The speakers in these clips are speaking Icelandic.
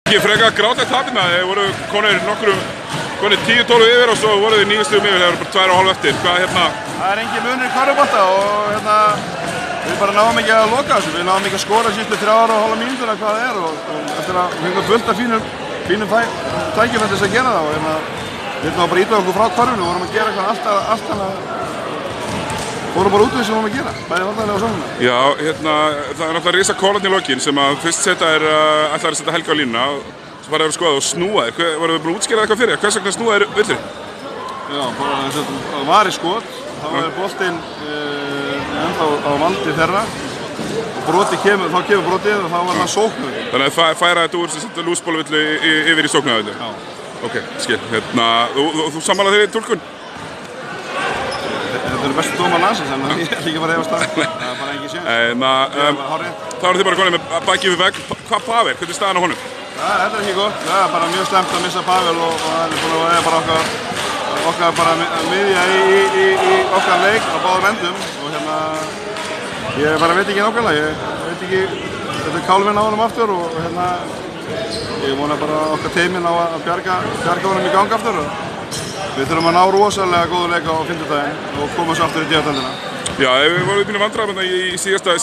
Ekki frekar grátlega tapina, þeir voru konir 10-12 yfir og svo voru þeir 9 stigum yfir, þeir voru bara 2,5 eftir. Hvað Það engin munur í körfubolta og við bara náðum ekki að loka þessu. Við náðum ekki að skora síðustu 3,5 mínútur eða hvað það er og eftir að við fengum fullt af fínum tækifærum til þess að gera það og við ætlum bara að ýta okkur frá körfunum og vorum að gera eitthvað allt annað. Fórum bara út af því sem við vorum að gera, bæði varnarlega og sóknarlega. Já, það er náttúrulega risa kólarn í lokin sem að fyrst ætlar að setja Helga á línuna og svo fara að skoða og snúa þér. Voru við búin að útskýra eitthvað fyrir? Hvers vegna snúa þér villur? Já, bara þess að það var í skot, þá er boltinn ennþá á valdi þeirra og þá kemur brotið og þá var það sóknarvillu. Þannig að færa þetta úr lúsbólvillu yfir í sóknarvillu? Já. Ok, skil. Þú sammála þeirri túlkun? Þetta eru bestu dómar landsins, en ég ætla ekki að fara að hefast það. Það er bara engin séns. Þá eru þið bara konið með baki við vegg. Hvað Pavel? Hvernig er staðan á honum? Þetta er ekki gott. Það er bara mjög slemmt að missa Pavel og það er búin að vera bara okkar bara miðja í okkar leik á báðum endum. Og ég bara veit ekki nákvæmlega. Ég veit ekki, þetta er kálfinn á honum aftur og ég vona bara okkar teiminn á að bjarga honum í gang aftur. Við þurfum að ná rosalega góðu leik á fimmtudaginn og koma svo aftur í D-deildina. Já, við vorum uppið vandræðum í síðasta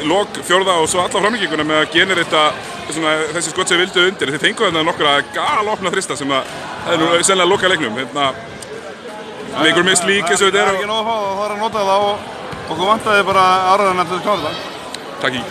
lok fjórða og svo alla framlíkinguna með að generita þessi skot sem við vildu undir. Þið fengu þarna nokkra galopna þrista sem að það er nú sennilega að loka leiknum. Leikur mist lík eins og þetta er. Það er ekki nóg að fá, það var að nota það og okkur vantaði bara aðraðan eftir að klára það. Takk í.